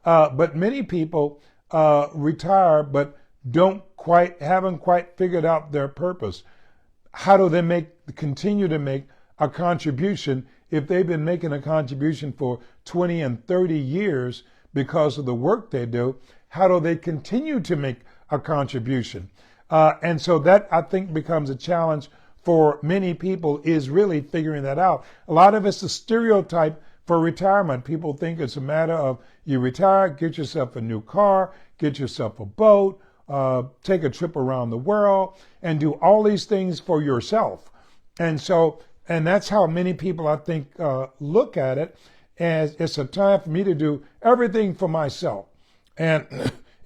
But many people retire, but haven't quite figured out their purpose. How do they continue to make a contribution if they've been making a contribution for 20 and 30 years because of the work they do? How do they continue to make a contribution? And so that, I think, becomes a challenge for many people, is really figuring that out. A lot of it's a stereotype for retirement. People think it's a matter of you retire, get yourself a new car, get yourself a boat, take a trip around the world, and do all these things for yourself. And that's how many people, I think, look at it, as it's a time for me to do everything for myself and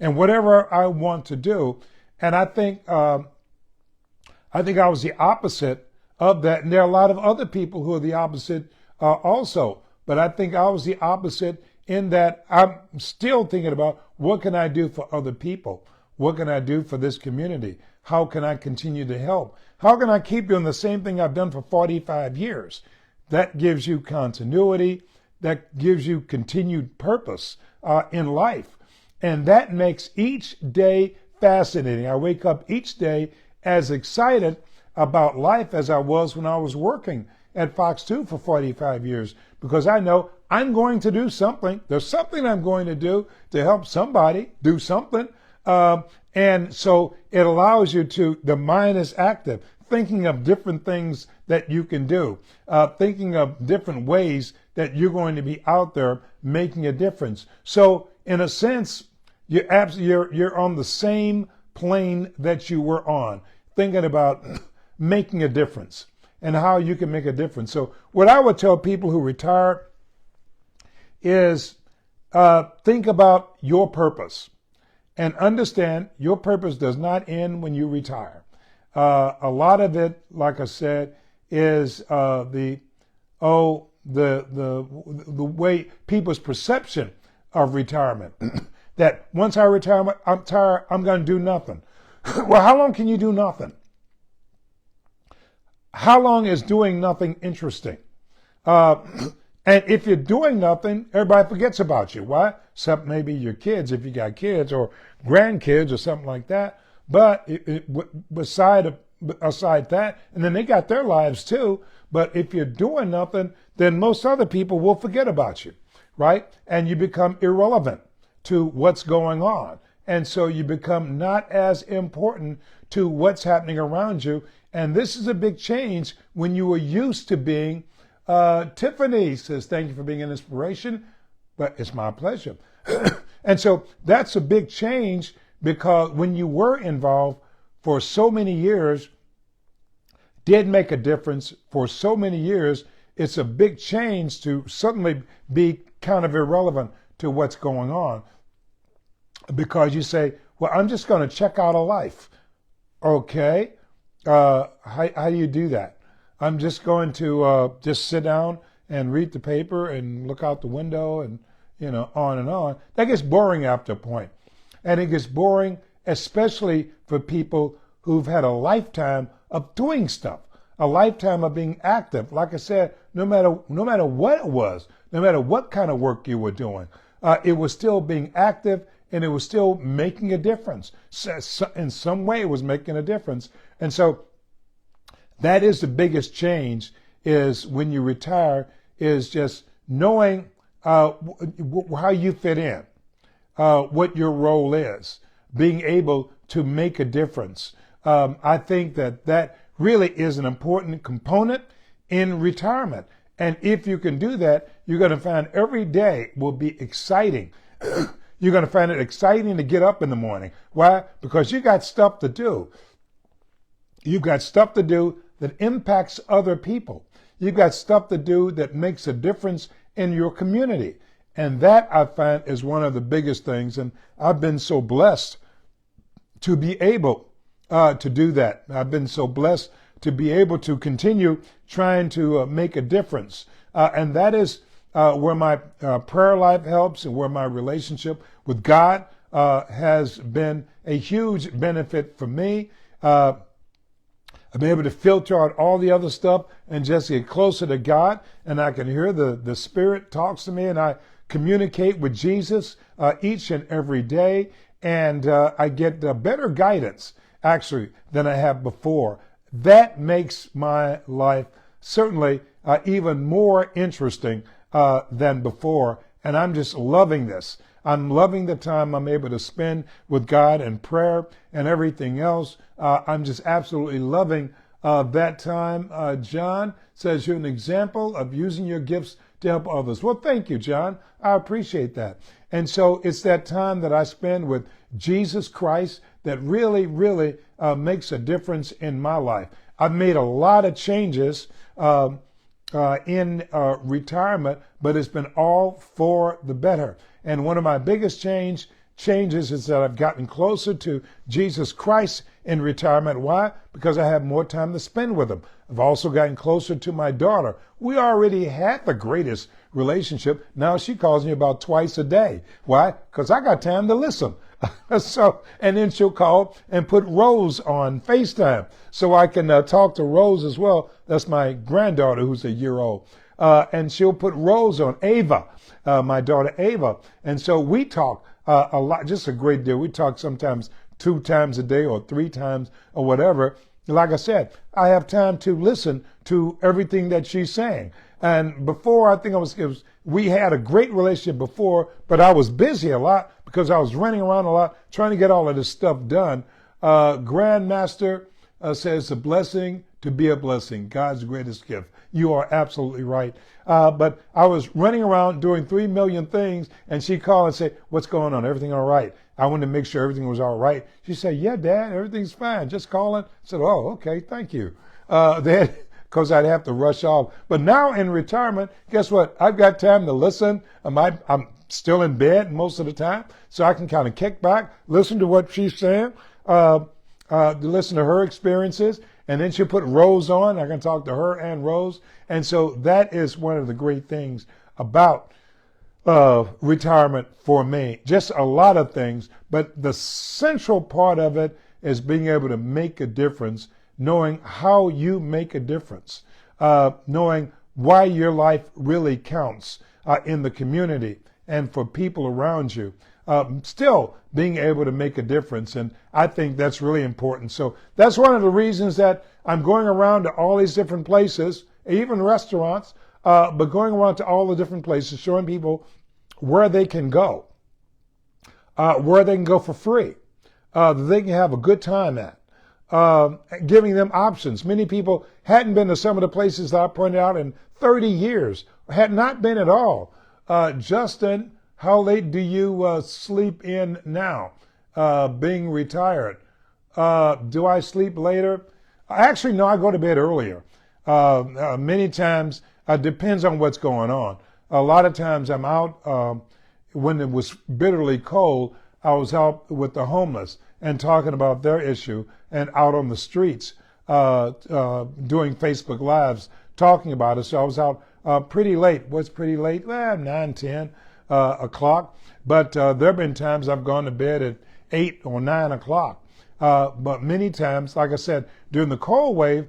whatever I want to do. And I think I was the opposite of that. And there are a lot of other people who are the opposite also. But I think I was the opposite in that I'm still thinking about what can I do for other people? What can I do for this community? How can I continue to help? How can I keep doing the same thing I've done for 45 years? That gives you continuity. That gives you continued purpose in life. And that makes each day fascinating. I wake up each day as excited about life as I was when I was working at Fox 2 for 45 years, because I know I'm going to do something. There's something I'm going to do to help somebody do something. And so it allows you the mind is active, thinking of different things that you can do, thinking of different ways that you're going to be out there making a difference. So in a sense, you're on the same plane that you were on, thinking about making a difference and how you can make a difference. So what I would tell people who retire is think about your purpose and understand your purpose does not end when you retire. A lot of it, like I said, is the way people's perception of retirement. That once I retire, I'm tired, I'm going to do nothing. Well, how long can you do nothing? How long is doing nothing interesting? And if you're doing nothing, everybody forgets about you. Why? Except maybe your kids, if you got kids, or grandkids or something like that. But aside that, and then they got their lives too. But if you're doing nothing, then most other people will forget about you, right? And you become irrelevant to what's going on. And so you become not as important to what's happening around you. And this is a big change when you were used to being. Tiffany says, thank you for being an inspiration, but it's my pleasure. And so that's a big change, because when you were involved for so many years did make a difference for so many years, it's a big change to suddenly be kind of irrelevant to what's going on, because you say, well, I'm just going to check out a life. Okay. How do you do that? I'm just going to just sit down and read the paper and look out the window and, on and on. That gets boring after a point. And it gets boring, especially for people who've had a lifetime of doing stuff, a lifetime of being active. Like I said, no matter what it was, no matter what kind of work you were doing, it was still being active and it was still making a difference. So in some way, it was making a difference. And so that is the biggest change, is when you retire, is just knowing how you fit in, what your role is, being able to make a difference. I think that really is an important component in retirement. And if you can do that, you're going to find every day will be exciting. You're going to find it exciting to get up in the morning. Why? Because you got stuff to do. You've got stuff to do that impacts other people. You've got stuff to do that makes a difference in your community. And that, I find, is one of the biggest things. And I've been so blessed to be able to do that. I've been so blessed to be able to continue trying to make a difference. And that is where my prayer life helps, and where my relationship with God has been a huge benefit for me. I've been able to filter out all the other stuff and just get closer to God. And I can hear the Spirit talks to me, and I communicate with Jesus each and every day. And I get better guidance, actually, than I have before. That makes my life certainly even more interesting than before. And I'm just loving this. I'm loving the time I'm able to spend with God and prayer and everything else. I'm just absolutely loving that time. John says you're an example of using your gifts to help others. Well, thank you, John. I appreciate that. And so it's that time that I spend with Jesus Christ that really, really makes a difference in my life. I've made a lot of changes in retirement, but it's been all for the better. And one of my biggest changes is that I've gotten closer to Jesus Christ in retirement. Why? Because I have more time to spend with him. I've also gotten closer to my daughter. We already had the greatest relationship. Now she calls me about twice a day. Why? Because I got time to listen. And then she'll call and put Rose on FaceTime so I can talk to Rose as well. That's my granddaughter who's a year old. And she'll put Rose on, Ava, my daughter Ava. And so we talk a lot, just a great deal. We talk sometimes 2 times a day or 3 times or whatever. Like I said, I have time to listen to everything that she's saying. And before, I think we had a great relationship before, but I was busy a lot because I was running around a lot trying to get all of this stuff done. Grandmaster says, a blessing to be a blessing, God's greatest gift. You are absolutely right. But I was running around doing 3 million things, and she called and said, what's going on? Everything all right? I wanted to make sure everything was all right. She said, yeah, Dad, everything's fine. Just calling. I said, oh, okay, thank you. Because I'd have to rush off. But now in retirement, guess what? I've got time to listen. I'm still in bed most of the time, so I can kind of kick back, listen to what she's saying, listen to her experiences. And then she'll put Rose on. I can talk to her and Rose. And so that is one of the great things about retirement for me. Just a lot of things. But the central part of it is being able to make a difference, knowing how you make a difference, knowing why your life really counts in the community and for people around you. Still being able to make a difference. And I think that's really important. So that's one of the reasons that I'm going around to all these different places, even restaurants, but going around to all the different places, showing people where they can go, where they can go for free, that they can have a good time at, giving them options. Many people hadn't been to some of the places that I pointed out in 30 years, had not been at all. Justin, how late do you sleep in now, being retired? Do I sleep later? Actually, no, I go to bed earlier. Many times, depends on what's going on. A lot of times I'm out, when it was bitterly cold, I was out with the homeless and talking about their issue and out on the streets, doing Facebook Lives, talking about it. So I was out pretty late. What's pretty late? 9, 10 o'clock. But there have been times I've gone to bed at 8 or 9 o'clock. But many times, like I said, during the cold wave,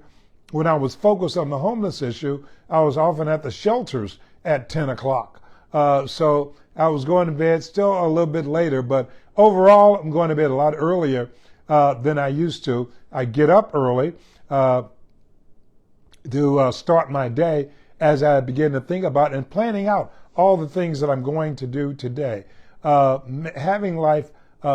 when I was focused on the homeless issue, I was often at the shelters at 10 o'clock. So I was going to bed still a little bit later, but overall, I'm going to bed a lot earlier than I used to. I get up early to start my day as I begin to think about and planning out all the things that I'm going to do today. Having life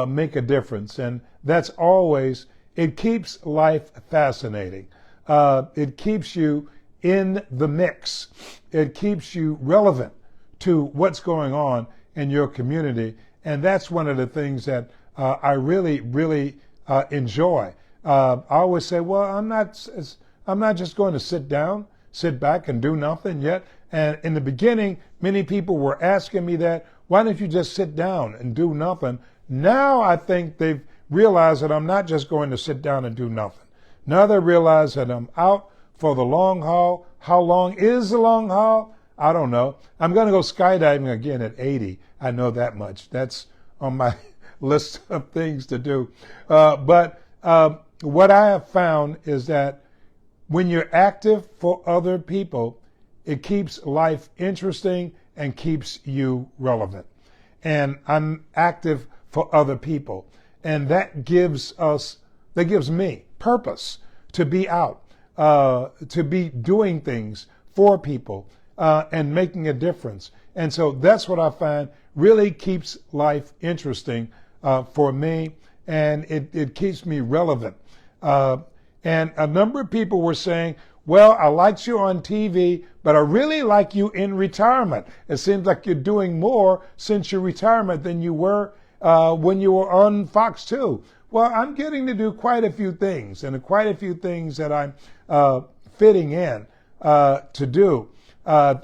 make a difference, and that's always, it keeps life fascinating. It keeps you in the mix. It keeps you relevant to what's going on in your community, and that's one of the things that I really, really enjoy. I always say, well, I'm not just going to sit back and do nothing yet. And in the beginning, many people were asking me that, why don't you just sit down and do nothing? Now I think they've realized that I'm not just going to sit down and do nothing. Now they realize that I'm out for the long haul. How long is the long haul? I don't know. I'm going to go skydiving again at 80. I know that much. That's on my list of things to do. But what I have found is that when you're active for other people, it keeps life interesting and keeps you relevant. And I'm active for other people. And that gives me purpose to be out, to be doing things for people, and making a difference. And so that's what I find really keeps life interesting for me, and it keeps me relevant. And a number of people were saying, well, I liked you on TV, but I really like you in retirement. It seems like you're doing more since your retirement than you were when you were on Fox 2. Well, I'm getting to do quite a few things, and quite a few things that I'm fitting in to do,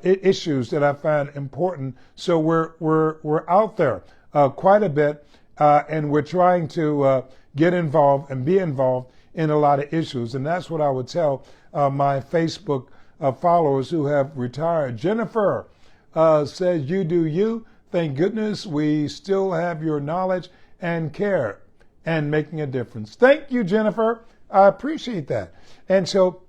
issues that I find important. So we're out there quite a bit, and we're trying to get involved and be involved in a lot of issues. And that's what I would tell my Facebook followers who have retired. Jennifer says, you do you. Thank goodness we still have your knowledge and care and making a difference. Thank you, Jennifer. I appreciate that. And so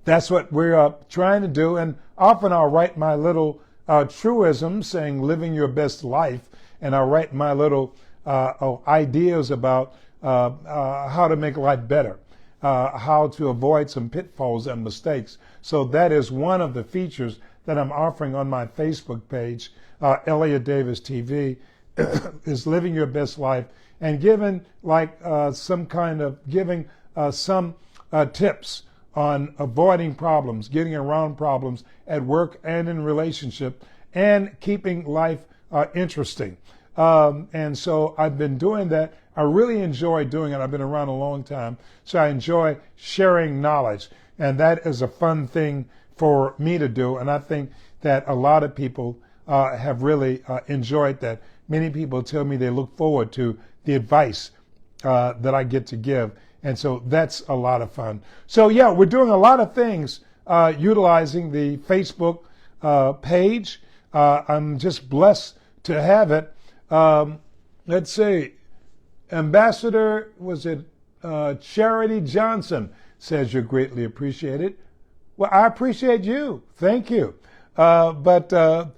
that's what we're trying to do. And often I'll write my little truism saying living your best life. And I'll write my little ideas about how to make life better, how to avoid some pitfalls and mistakes. So that is one of the features that I'm offering on my Facebook page, Elliott Davis TV, is living your best life, and giving some tips on avoiding problems, getting around problems at work and in relationship, and keeping life interesting. And so I've been doing that. I really enjoy doing it. I've been around a long time, so I enjoy sharing knowledge, and that is a fun thing for me to do. And I think that a lot of people have really enjoyed that. Many people tell me they look forward to the advice that I get to give. And so that's a lot of fun. So yeah, we're doing a lot of things utilizing the Facebook page. I'm just blessed to have it. Let's see. Ambassador, Charity Johnson says you're greatly appreciated. Well, I appreciate you. Thank you. But that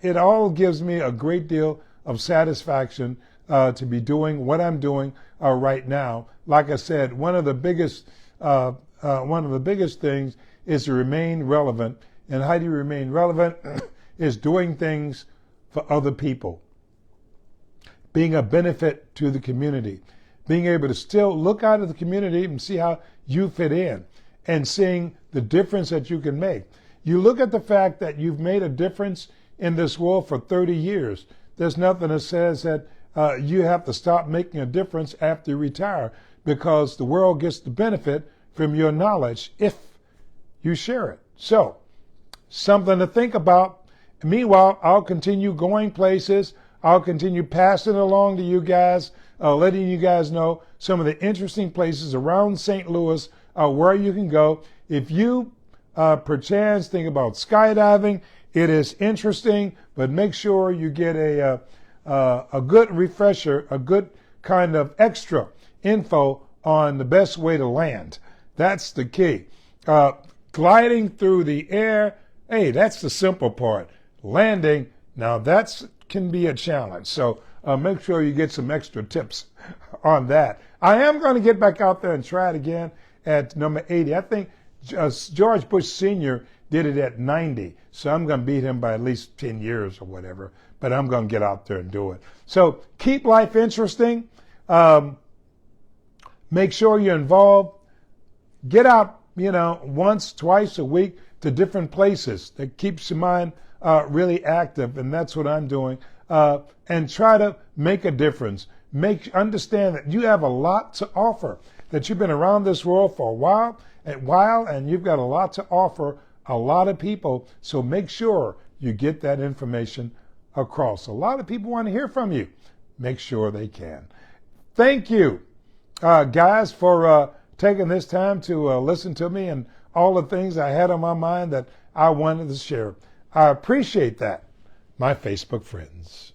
it all gives me a great deal of satisfaction to be doing what I'm doing right now. Like I said, one of the biggest things is to remain relevant. And how do you remain relevant? Is doing things for other people, being a benefit to the community, being able to still look out at the community and see how you fit in, and seeing the difference that you can make. You look at the fact that you've made a difference in this world for 30 years. There's nothing that says that you have to stop making a difference after you retire, because the world gets the benefit from your knowledge if you share it. So, something to think about. Meanwhile, I'll continue going places. I'll continue passing along to you guys, letting you guys know some of the interesting places around St. Louis where you can go. If you perchance think about skydiving, it is interesting, but make sure you get a good refresher, a good kind of extra info on the best way to land. That's the key. Gliding through the air, hey, that's the simple part. Landing, now that's can be a challenge. So make sure you get some extra tips on that. I am going to get back out there and try it again at number 80. I think George Bush Sr. did it at 90. So I'm going to beat him by at least 10 years or whatever. But I'm going to get out there and do it. So keep life interesting. Make sure you're involved. Get out, once, twice a week to different places. That keeps your mind really active, and that's what I'm doing. And try to make a difference. Understand that you have a lot to offer, that you've been around this world for a while, and you've got a lot to offer a lot of people. So make sure you get that information across. A lot of people want to hear from you. Make sure they can. Thank you, guys, for taking this time to listen to me and all the things I had on my mind that I wanted to share. I appreciate that, my Facebook friends.